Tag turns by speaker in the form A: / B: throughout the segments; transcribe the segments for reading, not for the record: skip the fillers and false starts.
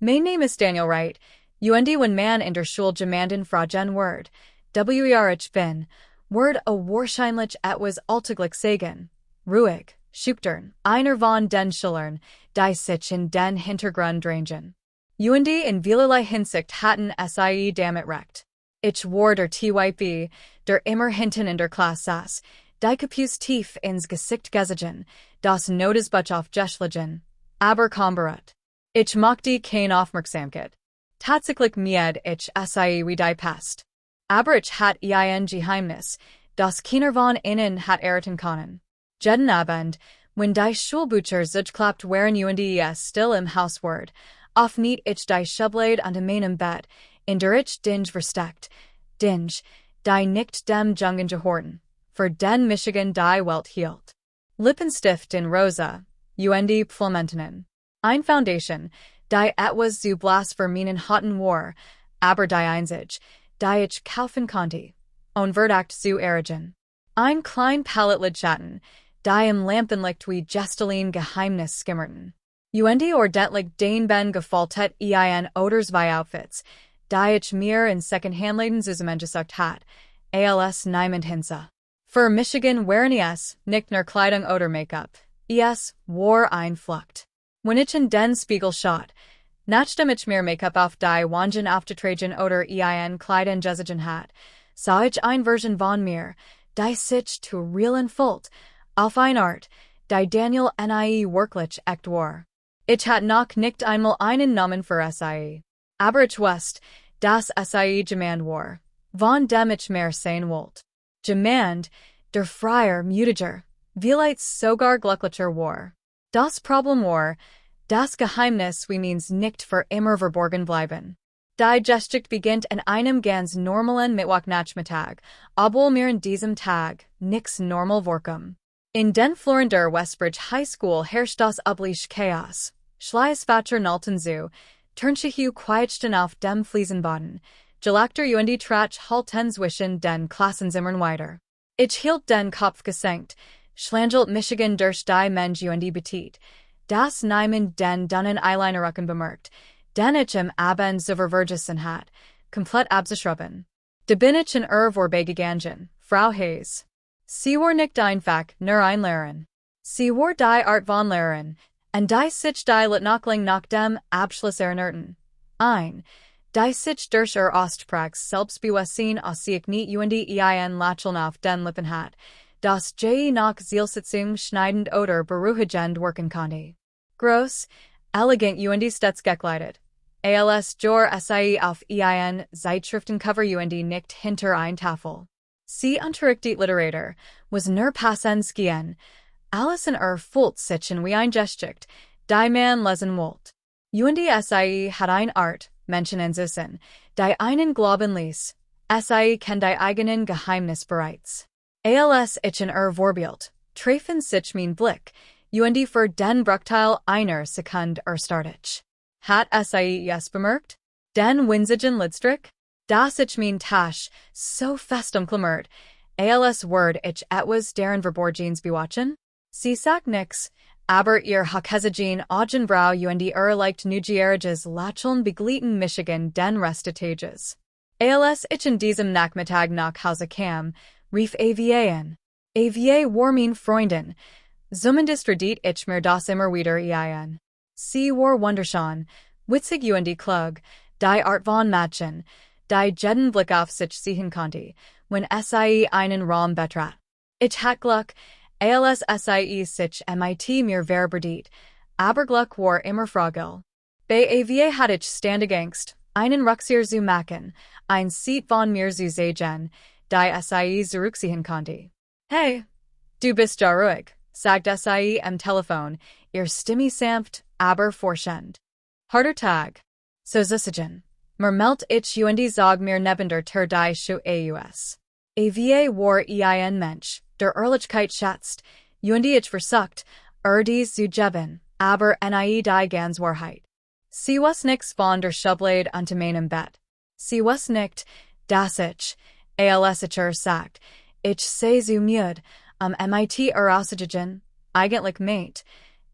A: Mein name is Daniel Wright. Und wenn man in der Schule jemanden fragen Word. Ich bin. Word a wahrscheinlich etwas alltäglich sagen. Ruhig, schüchtern, einer von den Schülern, die sich in den Hintergrund drängen. Und in vielerlei Hinsicht hatten sie damit recht. Ich war der Typ, der immer hinten in der Klasse saß, die Kapus tief ins Gesicht gesehen, das Notizbuch aufgeschlagen, aber kaum berührt. Ich mochte keine Aufmerksamkeit. Tatsächlich mied ich sie wie die Pest. Aber ich hat ein Geheimnis, das keiner von ihnen hat erraten können. Jeden Abend, wenn die Schulbücher zugeklappt waren und es still im Haus ward, öffnet ich die Schublade unter meinem Bett, in der ich Dinge versteckt, Dinge, die nicht dem Jungen gehorten, für den Michigan die Welt hielt. Lippenstift in Rosa, und Pflamentenen. Ein Foundation, die etwas zu blass für meinen hatten war, aber die einzig, die ich kaufen konnte, unverdacht zu erregen. Ein klein Paletlidschatten, die im Lampenlicht wie Gestalin Geheimnis skimmerten. Und ordentlich den Ben gefaltet ein oder zwei Outfits, die ich mir in Secondhandläden zusammengesucht hat, als niemand hinsa. Für Michigan waren es nicht nur Kleidung oder Make-up, es war ein Flucht. Wenn ich in den Spiegel schaut, nachdem ich mir Make-up auf die Wangen aufgetragen oder ein Kleidung gesehen hat, sah ich ein Version von mir, die sich zu realen Fult, auf eine Art, die Daniel nie wirklich echt war. Ich hat noch nicht einmal einen Namen für sie. Aber ich wusste, dass sie jemand war, von dem ich mehr sehen wollte. Jemand, der freier, mutiger, vielleicht sogar glücklicher war. Das Problem war, das Geheimnis wie meins nicht für immer verborgen bleiben. Die Geschichte beginnt an einem ganz normalen Mittwochnachmittag, obwohl mir in diesem Tag nix normal vorkam. In den Floren der Westbridge High School herrscht das übliche Chaos. Schleißfacher nalten zu, Turnschehu quietsten auf dem Fliesenboden, Gelagter und Tratsch halten zwischen den Klassenzimmern weiter. Ich hielt den Kopf gesenkt, schlangelt Michigan durch die Mensch und Betit, das niemand den dunnen Eyelinerrücken bemerkt, den ich im Abend so ververgessen hat, komplett abzuschrubben. De bin ich in Vorbegegangen, Frau Hayes. Sie war nicht einfach nur ein Lehrerin. Sie war die Art von Lehrerin, und die sich die Litnachling nach dem Abschluss erinnerten. Die sich durch Ostprags Selbstbewusstsein aus sich nicht und ein Lacheln auf den Lippen hat, das je nach Zielsetzung schneidend oder beruhigend wirken konnte. Groß, elegant und stets gekleidet. Als Jor sie auf ein Zeitschriftencover und nicht hinter ein Tafel. Sie unterrichtet Literatur, was nur passen skien, alles in Fult sichen wie ein Geschicht, die man lesen wollt. Und sie hat ein Art, Menschen entsissen, die einen glauben ließ, sie kennt die eigenen Geheimnis bereits. Als ich in Vorbild, treffen sich mein Blick, und für den Bruchteil einer Sekunde startet. Hat sie es bemerkt? Den winzigen Lidstrick? Das ich mein Tasch, so fest umklammert, als Word ich etwas deren Verborgens bewachen? Sie sagt nix, aber ihr Hakazagen Augenbrau und leicht Nugierges Lacheln begleiten Michigan den Rest des Tages. Als ich in diesem Nachmittag nach Hause kam, rief an. War mein Freundin, zumindest redet ich mir das immer wieder ein. Sie war wunderschön, witzig und klug, die Art von Mädchen, die jeden Blick auf sich sehen konnte, wenn sie einen Raum betrat. Ich hat Glück, als sie sich mit mir verbreitet, aber Glück war immer fragil. Bei hat ich ständig Angst, einen Rückzieher zu machen, ein Seat von mir zu sehen, die sie zurückziehen konnte. Hey, du bist ja ruhig, sagt sie am Telefon, ihr Stimme sanft, aber forschend. Harter Tag. So zusagen. Mermelt ich und sag mir neben der die Schuh aus. War ein Mensch, der Ehrlichkeit schätzt, und ich versucht, dies zu geben, aber nie die ganz Wahrheit. Sie was nix von der Schublade unter meinem Bett. Sie was nicht, dass ich, als ich sagt, ich sei so müde, MIT auszugen, eigentlich meint,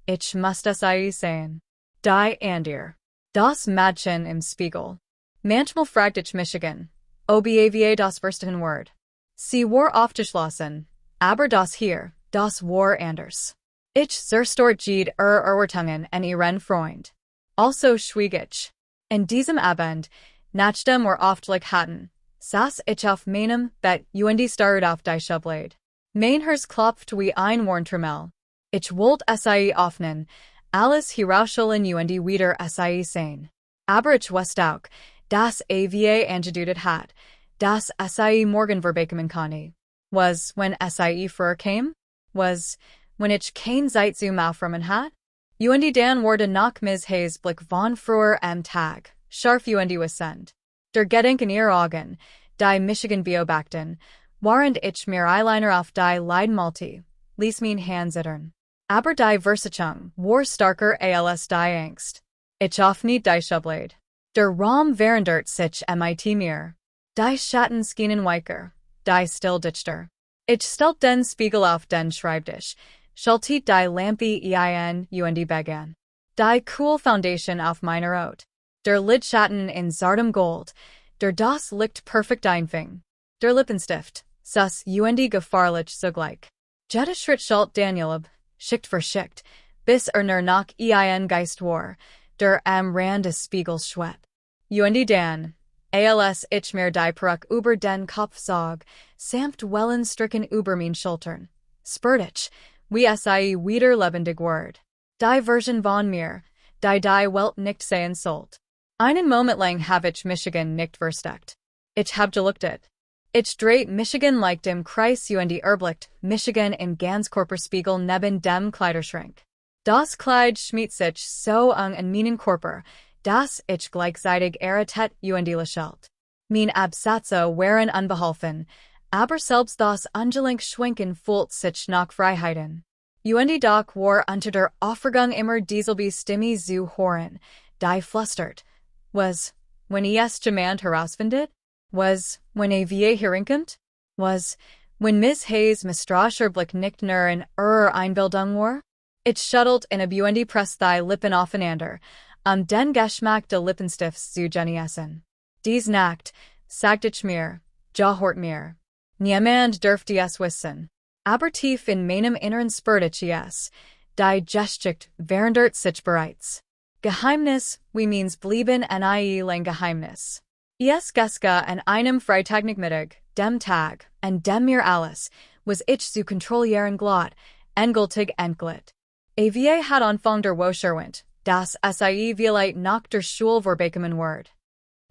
A: ich muss das sagen. Die and ihr. Das Mädchen im Spiegel. Manchmal fragt ich Michigan. Obava das verstehen Word. Sie war aufgeschlossen. Aber das hier, das war anders. Ich zerstört Erwartungen an ihren Freund. Also schwieg ich. In diesem Abend, nachdem wir oftlich hatten, saß ich auf meinem Bett und starrte auf die Schublade. Mein Herz klopft wie ein Warntrommel. Ich wollte sie öffnen, alles herausholen und wieder sie sehen. Aber ich wusste auch, dass wir angedeutet hat, dass sie morgen verbekommen kann. Was, when sie früher kam? Was, when ich kein Zeit zum Aufräumen hat? Und dann wurde nach Miss Hayes Blick von früher am Tag, scharf und wissend. Der Gedenken ihr Augen, die Michigan beobachten, während ich mir Eyeliner auf die Leiden malte, ließ mein Hand zittern. Aber die Versachung war starker als die Angst. Ich öffnete die Schublade. Der Raum verandert sich mit mir. Die Schatten schienen weicher, die still dichter. Ich stellte den Spiegel auf den Schreibtisch, schaltete die Lampe ein und begann. Die cool Foundation auf meiner Haut. Der Lidschatten in zartem Gold, der das Licht perfekt einfing. Der Lippenstift, sus und gefahrlich zugleich. Jeder Schritt schalt Daniel ab, Schicht für Schicht, bis nach ein Geist war, der am Rand des Spiegels schwebt. Und dann, als ich mir die Peruk über den Kopf zog, sanft wellenstricken über mein Schultern, spürt ich, wie sie wieder lebendig ward. Die Version von mir, die Welt nicht sehen sollt. Einen Moment lang hab ich Michigan nicht versteckt. Ich hab geluktet. Ich dreht Michigan like dem Kreis und erblickt Michigan im Ganzkörperspiegel neben dem Kleiderschrank. Das Kleid schmiegt sich so an meinen Körper, dass ich gleichzeitig errettet und lächelt. Mein Absätze waren unbeholfen, aber selbst das ungelenk Schwenken fühlt sich nach Freiheiten. Und doch war unter der Aufregung immer dieselbe Stimme zu hören, die flüstert. Was, when es jemand herausfindet? Was, when wir herinkommt? Was, when Miss Hayes misstrascher Blick nicht nur in Einbildung war? Ich schuttelt in und press die Lippen aufeinander, den Geschmack de Lippenstifts zu genießen. Dies Nacht, sagt ich mir, hort mir. Niemand dürfte es wissen. Aber tief in meinem Inneren spürt ich es, die Geschichte verandert sich bereits. Geheimnis, wie means blieben an lang Geheimnis. Es Geska an einem Freitagnachmittag, dem Tag, an dem mir alles, was ich zu kontrollieren glot, endgültig entglitt. Wir hat Anfang der Woche das sie vielleicht nach der Schule verbekommen ward.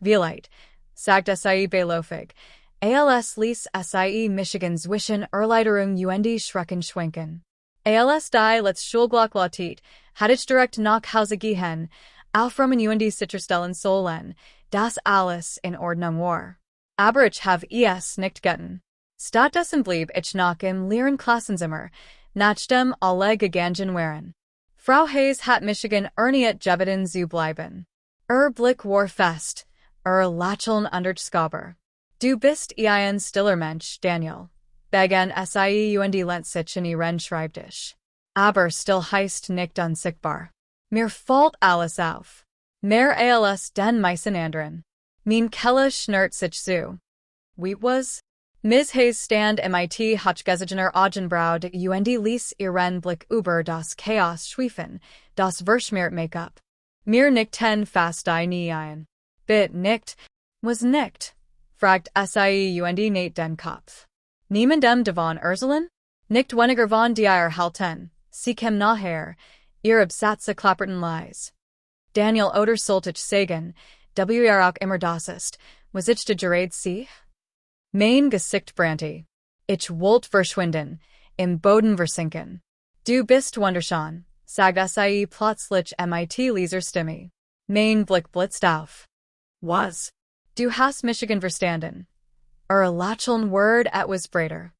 A: Vielleicht, sagt sie beläufig, als ließ sie Michigan zwischen Erleiderung und Schrecken schwenken. Als die let's Schulglock lautet, hat ich direkt nach Hause gehen, aufräumen und sicherstellen sollen, dass alles in Ordnung war. Aber ich hab es nicht getan. Stattdessen blieb ich noch im leeren Klassenzimmer, nachdem alle gegangen waren. Frau Hayes hat Michigan erniet gebeten zu bleiben. Blick war fest, Lächeln unterschaubar. Du bist ein stiller Mensch, Daniel. Begann sie und lehnt sich in ihren Schreibtisch. Aber still heißt nicht unsichtbar. Mir fällt alles auf. Mehr als den meisten anderen. Mein Kelle schnürt sich zu. Wie was? Miss Hayes stand mit hochgezogener Augenbraue und ließ ihren Blick über das Chaos schweifen, das verschmiert Make-up. Mir nickten fast die Knie ein. Bitte nicht. Was nicht? Fragt sie und näht den Kopf. Niemandem davon Urselen? Nicht weniger von dir halten, sie kam nachher, ihr Absätze klapperten leis. Daniel oder sollte ich sagen, auch immer das ist, was ich de gerade sie? Mein Gesicht brannte. Ich wollte verschwinden, im Boden versinken. Du bist wunderschön, sagt sie plötzlich mit leiser Stimme. Mein Blick blitzt auf. Was? Du hast Michigan verstanden. Lächeln Word etwas breiter.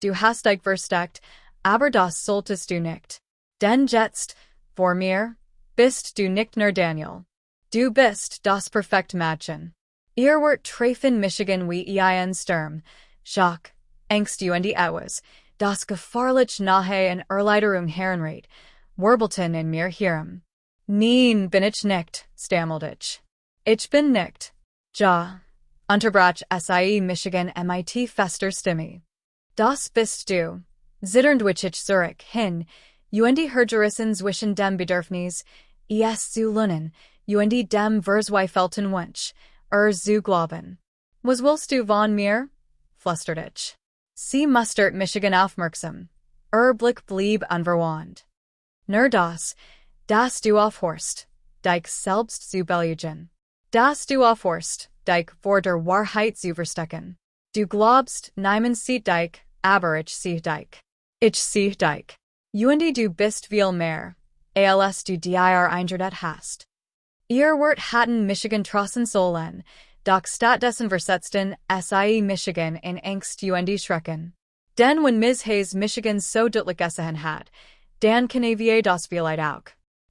A: Du hast dich versteckt, aber das solltest du nicht. Denn jetzt, vor mir, bist du nicht nur Daniel. Du bist das perfekte Mädchen. Ihr wart treffen Michigan wie ein Sturm, Schock, Angst und etwas, das gefahrlich nahe in Erleiderung heranriet, warbelten in mir hirem. Neen bin ich nicht, stammelte ich. Ich bin nicht. Ja. Unterbrach sie Michigan mit fester Stimme. Das bist du. Zitternd wich ich Zurich hin, hergerissen zwischen dem Bedürfnis, es zu lernen, dem Verzweifelten Wunsch, zu glauben. Was willst du von mir? Flüsterte ich. Sie mustert Michigan aufmerksam. Blick blieb unverwandt. Nur das du aufhorst, dich selbst zu belügen. Das du aufhorst, dich vor der Wahrheit zu verstecken. Du glaubst, niemand sieht dich, aber ich sehe dich. Ich sehe dich. Du bist viel mehr, als du dir eingeredet hast. Ihr Wort hatten Michigan trossen sollen, doch stattdessen versetzten sie Michigan in Angst schrecken. Denn wenn Miss Hayes Michigan so deutlich gesehen hat, dann kann das vielleicht auch.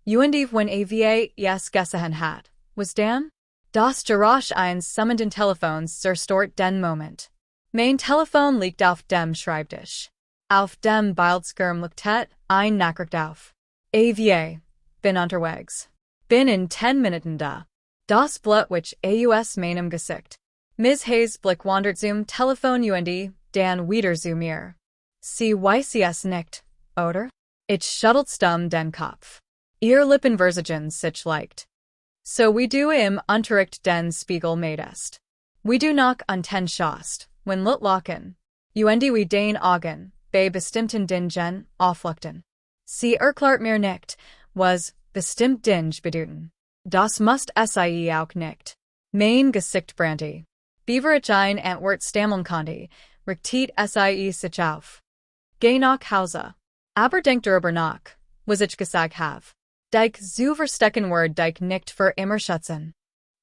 A: Wenn es gesehen hat, was dann? Das Geräusch eines summenden Telefons zerstört den Moment. Mein Telefon liegt auf dem Schreibtisch. Auf dem Bildschirm liegt ein Nachricht auf. Bin unterwegs. Bin in 10 Minuten da. Das Blatt which aus meinem Gesicht. Miss Hayes Blick wandert zum Telefon dann wieder zu mir. Sie weiß es nicht, oder? Ich schüttelt stumm den Kopf. Ihr Lippen versagen sich leicht. So wie du im Unterricht den Spiegel madest. Wie du noch an schost, wenn lut locken. Wie den Augen, bei bestimmten Dingen, aufleuchten. Sie erklärt mir nicht, was bestimmt Dinge bedeuten. Das must sie auch nicht. Mein Gesicht brannte. Beaver ich ein Antwort stammeln konnte, richtet sie sich auf. Geh nach Hause. Aber denk darüber nach, was ich gesagt have. Dich zu verstecken Word dich nicht für immer schützen.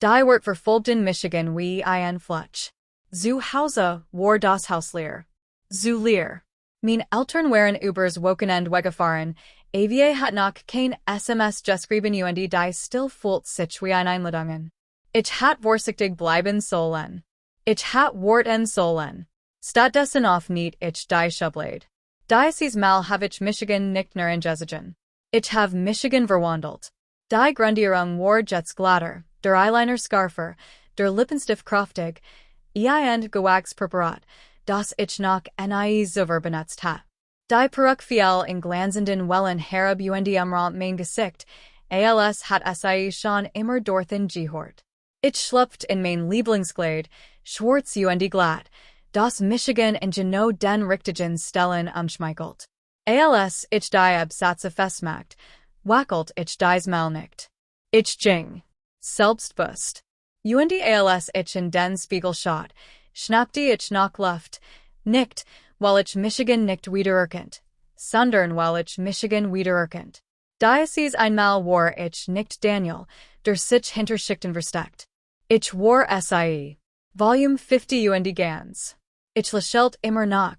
A: Die Wort verfolgt in Michigan wie ein Flutsch. Zu Hause war das Haus leer. Zu leer. Mein Eltern waren übers Wochenende weggefahren, hat noch kein SMS geschrieben die still fühlt sich wie ein Einladungen. Ich hat vorsichtig bleiben sollen. Ich hat warten sollen. Stattdessen auf nicht ich die Schublade. Dieses Mal habe ich Michigan nicht nur ingesigen. Ich have Michigan verwandelt. Die Grundierung war jetzt glatter, der Eyeliner scarfer, der Lippenstift kraftig, gewags preparat, das ich noch nie zuvor benutzt hat. Die Peruk fiel in glanzenden Wellen herab am mein Gesicht, als hat sie schon immer dorthin gehört. Ich schlüpft in mein Lieblingskleid, schwarz glatt, das Michigan in genau den richtigen Stellen umschmeichelt. Als ich die Absätze festmacht, wackelt ich dies Mal nicht. Ich ging. Selbstbewusst. Als ich in den Spiegel schaut, schnappte ich nach Luft, nicht, weil ich Michigan nicht wiedererkannt, sondern weil ich Michigan wiedererkannt. Dieses einmal war ich nicht Daniel, der sich hinter Schichten versteckt. Ich war sie. Volume 50 ganz. Ich lächelt immer noch,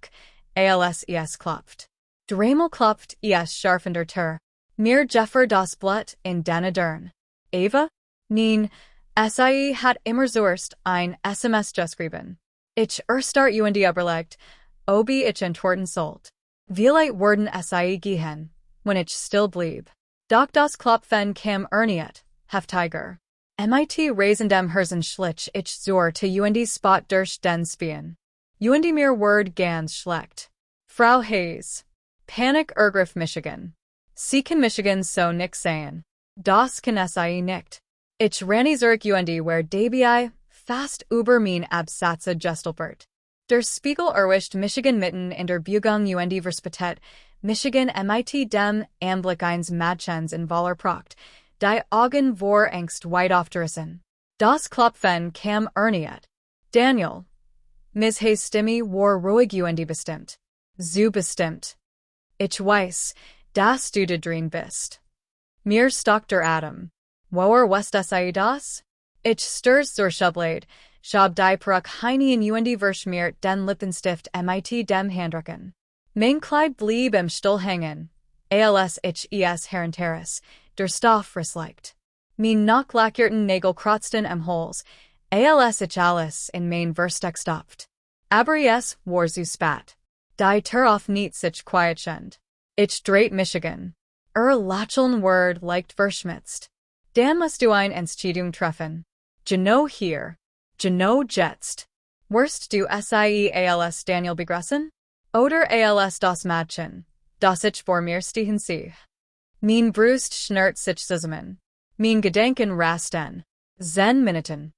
A: als es klopft. Dreimal klopft es scharf in der Tür. Mir Jeffer das Blatt in deine Dörn. Eva? Nein, sie hat immer zuerst ein SMS geschrieben. Ich start überlegt, ob ich antworten sollt. Vielleicht wurden sie gehen, wenn ich still blieb. Doch das Klopfen kam erneut, heftiger. Mit reisendem Herzen schlich ich zur to Spot durch den Spien. Mir Word ganz schlecht. Frau Hayes. Panik ergriff Michigan. Sie kann Michigan so nix sein. Das kann sie nicht. Ich ranni zurück where dabei fast über mein Absatze gestelbert. Der Spiegel erwischt Michigan mitten in der Bugung verspätet, Michigan mit dem Anblick eines Mädchens in voller Pracht, die Augen vor Angst weit aufgerissen. Das Klopfen kam erneut. Daniel. Miss Hayes Stimme war ruhig bestimmt. Zu bestimmt. Ich weiß, dass du drin bist. Mir stockt der Atem. Woher west das? Ich stürz zur Schublade, schab die Peruk heini in verschmiert den Lippenstift mit dem Handrücken. Mein Kleid blieb im Stuhl hängen, als ich es herrenterrasse, der Stoff rissleicht. Mein nachlackierten Nägel kratzten am Hals, als ich alles in mein Versteck stopft. Aber es war zu spät. Die Tür auf nicht sich quietschend. Ich dreht Michigan. Lacheln Word leicht verschmitzt. Dan musst du ein Entscheidung treffen. Genau hier. Genau jetzt. Worst du als Daniel begrüßen? Oder als das Mädchen, das ich vor mir stehen sehe. Mein Brust schnürt sich zusammen. Mein Gedenken rasten. Zen Minuten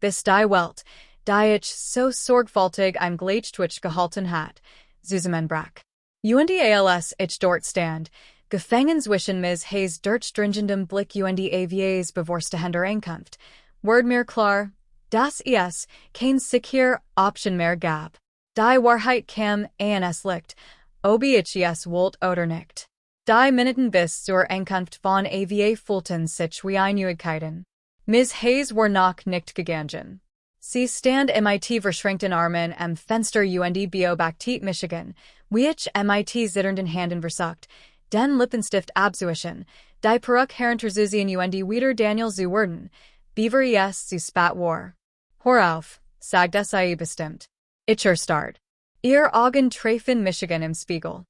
A: bis die Welt, die ich so sorgfältig im Gleichgewicht gehalten hat, zusammenbrach. Und als ich dort stand, gefangen zwischen Ms. Hayes durchdringendem Blick und AVAs bevorste Ankunft, word mir klar, dass es kein sicher Option mehr gab. Die Wahrheit kam ans Licht, ob ich es wollt oder nicht. Die Minuten bis zur Ankunft von AVA fühlten sich wie Einigkeiten. Ms. Hayes war noch nicht gegangen. Sie stand mit verschränkten Armen am Fenster und beobachtet Michigan, wie ich mit zitternden Händen versucht, den Lippenstift abzuwischen, die Perücke herunterzuziehen und wieder Daniel zu werden, beaver es zu spat war. Hör auf, sagt sie bestimmt. Ich start. Ihr Augen treffen Michigan im Spiegel.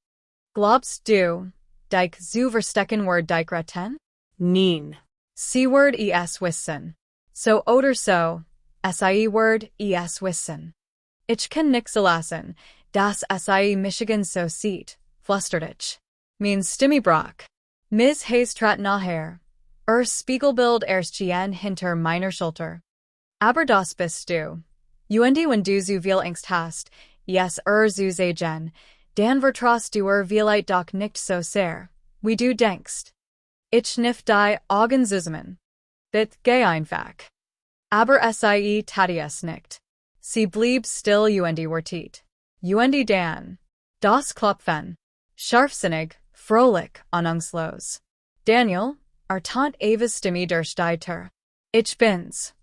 A: Glaubst du, dich zu verstecken word dich retten?
B: Nein.
A: Sie word es wissen. So oder so, sie word es wissen. Ich kann nix lassen, dass sie Michigan so sieht, flüstert ich. Mein Stimme brach. Ms. Hayes trat nachher. Spiegelbild erschien hinter meiner Schulter. Aber das bist du. Und wenn du so viel Angst hast, yes zu sagen, dann vertraust du vielleicht doch nicht so sehr, wie du denkst. Ich kniff die Augen zusammen. Bit geh einfach. Aber sie tat es nicht. Sie blieb still und wartet. Und dann. Das Klopfen. Scharfsinnig, fröhlich, ahnungslos. Daniel, Tant Eva's Stimme durch die Tür. Ich bin's.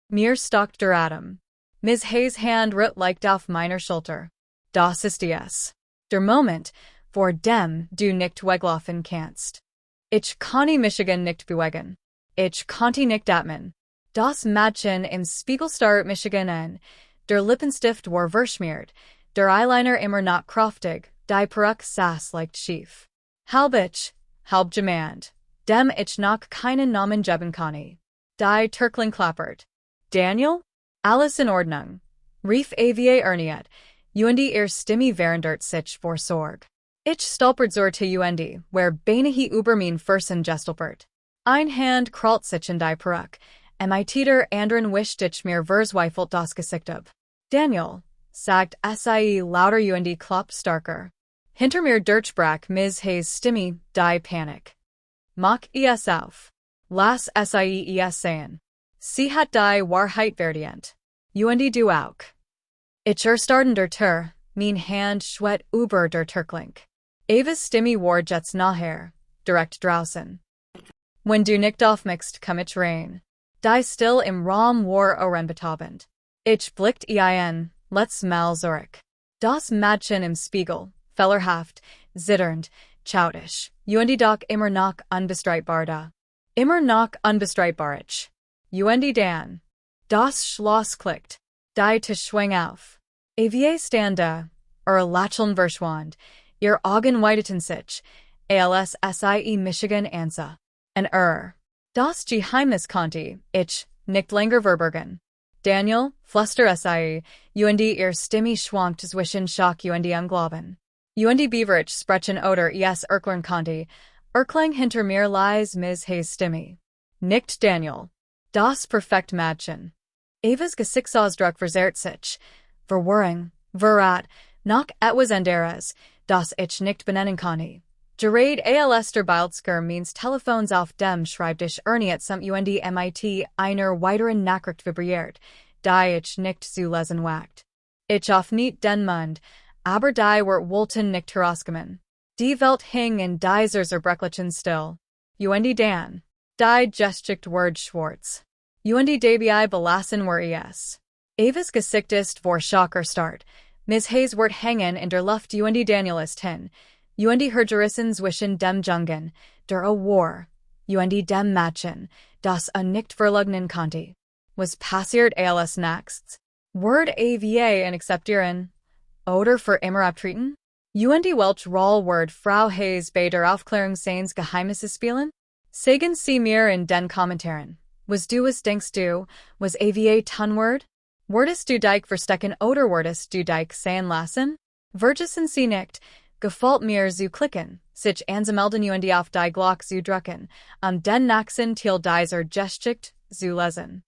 A: Mir stockt der Atem. Ms. Hayes' Hand ruht leicht auf meiner Schulter. Das ist es. Der Moment, vor dem du nicht weglaufen kannst. Ich kann Michigan nicht bewegen. Ich konnte nicht atmen. Das Mädchen im Spiegel starrt Michigan an. Der Lippenstift war verschmiert. Der Eyeliner immer noch kraftig. Die Perücke saß leicht schief. Halb ich, halb jemand. Dem ich noch keinen Namen geben kann. Die Türkling klappert. Daniel? Alles in Ordnung. Rief AVA erniet. Und ihr Stimme verandert sich vor Sorg. Ich stolpert zur und, where beinahe über mein Fersen gestolpert. Ein Hand krallt sich in die Perücke. Mit der anderen wischt ich mir verzweifelt das Gesicht ab. Daniel, sagt sie lauter und klopft starker. Hinter mir durchbrach Ms. Hayes' Stimme, die Panik. Mach es auf. Lass sie es sehen. Sie hat die Wahrheit verdient. Und du auch. Ich starten der Tür, mein Hand schwet über der Türklink. Eva's Stimme war jetzt nachher, direkt draußen. Wenn du nicht aufmachst, komm ich rein. Die still im Raum war orenbetabend. Ich blickt ein, let's mal zurück. Das Mädchen im Spiegel, fehlerhaft, zitternd, chautisch, und doch immer noch unbestreitbar da. Immer noch unbestreitbar ich. Und dann. Das Schloss klickt. Die Tisch schwing auf. AVA stand da, Lacheln verschwand, ihr Augen weiteten sich, als sie Michigan ansah. Und das Geheimnis konnte ich nicht länger verbergen. Daniel, flüster sie, und ihr Stimme schwankt zwischen Schock und Unglauben. Und beaver ich sprechen oder es erklären konnte, erklang hinter mir lies Ms. Hayes' Stimme. Nicht Daniel. Das perfekte Mädchen. Eva's Gesichtsausdruck verzerrt sich. Verwirrung, verrat, noch etwas anderes, das ich nicht benennen kann. Gerade als der Bildsker means Telefons auf dem Schreibtisch erniet some und mit einer weiteren Nachricht vibriert, die ich nicht zu lesen wagt. Ich auf nicht den Mund, aber die wollten nicht herauskommen. Die Welt hing in dieser Zerbrechlichen still. Und dann. Die Geschichte word schwarz. Und dabei belassen war es. Eva's Gesicht ist vor Schock start. Ms. Hayes wird hängen in der Luft und Daniel ist hin. Und her gerissen zwischen dem Jungen, der war. Und dem Mädchen, das nicht verleugnen konnte. Was passiert als nächstes? Word AVA in akzeptieren? Oder für immer abtreten? Und welch Roll Word Frau Hayes bei der Aufklärung seines Geheimnisses spielen? Sagen Sie mir in den Kommentaren. Was denkst du, was ava Tunword? Wordest du dich verstecken oder wordest du dich sein lassen? Vergessen Sie nicht, gefällt mir zu klicken, sich anzumelden und auf die Glock zu drücken, den nächsten Teil dieser Geschichte zu lesen.